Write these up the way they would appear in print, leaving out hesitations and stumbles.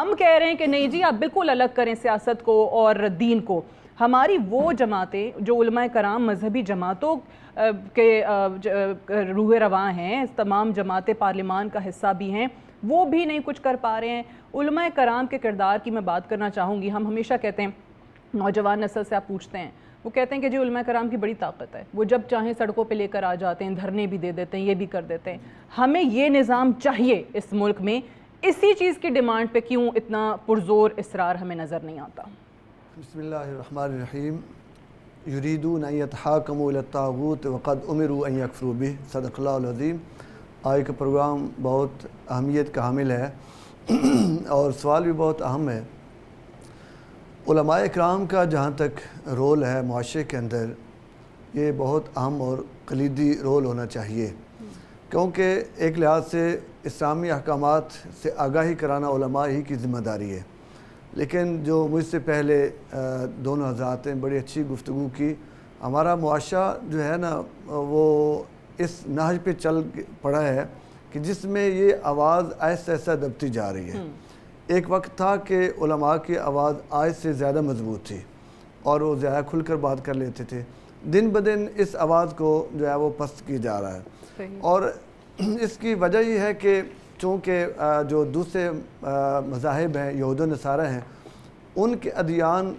ہم کہہ رہے ہیں کہ نہیں جی آپ بالکل الگ کریں سیاست کو اور دین کو. ہماری وہ جماعتیں جو علماء کرام مذہبی جماعتوں کے روح رواں ہیں, تمام جماعتیں پارلیمان کا حصہ بھی ہیں, وہ بھی نہیں کچھ کر پا رہے ہیں. علماء کرام کے کردار کی میں بات کرنا چاہوں گی. ہم ہمیشہ کہتے ہیں, نوجوان نسل سے آپ پوچھتے ہیں, وہ کہتے ہیں کہ جی علماء کرام کی بڑی طاقت ہے, وہ جب چاہیں سڑکوں پہ لے کر آ جاتے ہیں, دھرنے بھی دے دیتے ہیں, یہ بھی کر دیتے ہیں. ہمیں یہ نظام چاہیے اس ملک میں. اسی چیز کی ڈیمانڈ پہ کیوں اتنا پرزور اصرار ہمیں نظر نہیں آتا؟ بسم اللہ الرحمن الرحیم. یریدون ان یتحاکموا الی الطاغوت وقد امروا ان یکفروا بہ. صدق اللہ العظیم. آج کا پروگرام بہت اہمیت کا حامل ہے اور سوال بھی بہت اہم ہے. علماء اکرام کا جہاں تک رول ہے معاشرے کے اندر, یہ بہت اہم اور کلیدی رول ہونا چاہیے, کیونکہ ایک لحاظ سے اسلامی احکامات سے آگاہی کرانا علماء ہی کی ذمہ داری ہے. لیکن جو مجھ سے پہلے دونوں حضرات نے بڑی اچھی گفتگو کی. ہمارا معاشرہ جو ہے نا وہ اس نہج پہ چل پڑا ہے کہ جس میں یہ آواز آہستہ آہستہ دبتی جا رہی ہے. ایک وقت تھا کہ علماء کی آواز آج سے زیادہ مضبوط تھی اور وہ زیادہ کھل کر بات کر لیتے تھے. دن بدن اس آواز کو جو ہے وہ پست کی جا رہا ہے. اور اس کی وجہ یہ ہے کہ چونکہ جو دوسرے مذاہب ہیں, یہود و نصارہ ہیں, ان کے ادیان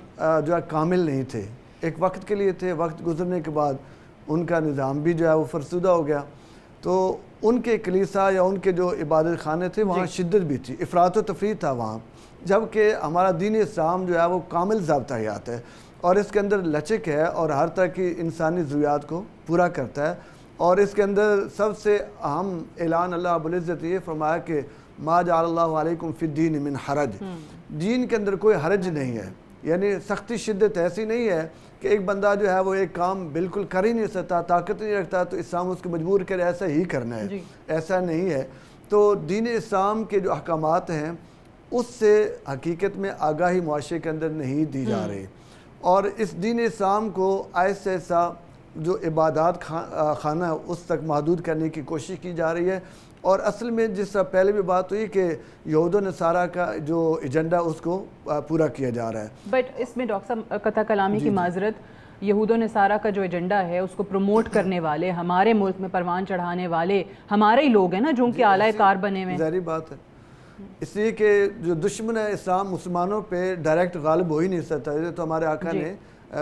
جو ہے کامل نہیں تھے. ایک وقت کے لیے تھے, وقت گزرنے کے بعد ان کا نظام بھی جو ہے وہ فرسودہ ہو گیا. تو ان کے کلیسا یا ان کے جو عبادت خانے تھے وہاں شدت بھی تھی, افراط و تفریط تھا وہاں. جبکہ ہمارا دین اسلام جو ہے وہ کامل ضابطہ حیات ہے اور اس کے اندر لچک ہے اور ہر طرح کی انسانی ضروریات کو پورا کرتا ہے. اور اس کے اندر سب سے اہم اعلان اللہ رب العزت یہ فرمایا کہ ما جعل اللہ علیکم فی الدین من حرج. دین کے اندر کوئی حرج نہیں ہے, یعنی سختی شدت ایسی نہیں ہے کہ ایک بندہ جو ہے وہ ایک کام بالکل کر ہی نہیں سکتا, طاقت نہیں رکھتا تو اسلام اس کو مجبور کرے ایسا ہی کرنا ہے. ایسا نہیں ہے. تو دین اسلام کے جو احکامات ہیں اس سے حقیقت میں آگاہی معاشرے کے اندر نہیں دی جا رہی, اور اس دین اسلام کو ایسا ایسا جو عبادات خانہ اس تک محدود کرنے کی کوشش کی جا رہی ہے. اور اصل میں جس طرح پہلے بھی بات ہوئی کہ یہود و نصارہ کا جو ایجنڈا اس کو پورا کیا جا رہا ہے. بٹ اس میں ڈاکٹر صاحب قطع کلامی کی معذرت, یہود و نصارہ کا جو ایجنڈا ہے اس کو پروموٹ کرنے والے, ہمارے ملک میں پروان چڑھانے والے ہمارے ہی لوگ ہیں نا, جو ان کے اعلی کار بنے ہوئے ہیں. ظاہری بات ہے, اس لیے کہ جو دشمن ہے اسلام مسلمانوں پہ ڈائریکٹ غالب ہو ہی نہیں سکتا. تو ہمارے آقا نے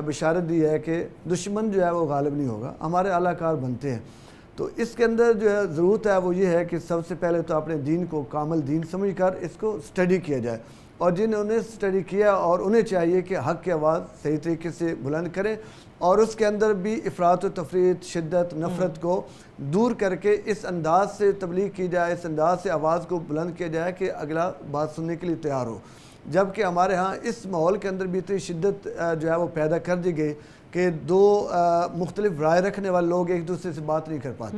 بشارت دی ہے کہ دشمن جو ہے وہ غالب نہیں ہوگا, ہمارے اعلی کار بنتے ہیں. تو اس کے اندر جو ہے ضرورت ہے وہ یہ ہے کہ سب سے پہلے تو اپنے دین کو کامل دین سمجھ کر اس کو سٹڈی کیا جائے, اور جنہوں نے سٹڈی کیا اور انہیں چاہیے کہ حق کی آواز صحیح طریقے سے بلند کریں اور اس کے اندر بھی افراط و تفریط, شدت, نفرت کو دور کر کے اس انداز سے تبلیغ کی جائے, اس انداز سے آواز کو بلند کیا جائے کہ اگلا بات سننے کے لیے تیار ہو. جبکہ ہمارے ہاں اس ماحول کے اندر بھی اتنی شدت جو ہے وہ پیدا کر دی گئی کہ دو مختلف رائے رکھنے والے لوگ ایک دوسرے سے بات نہیں کر پاتے.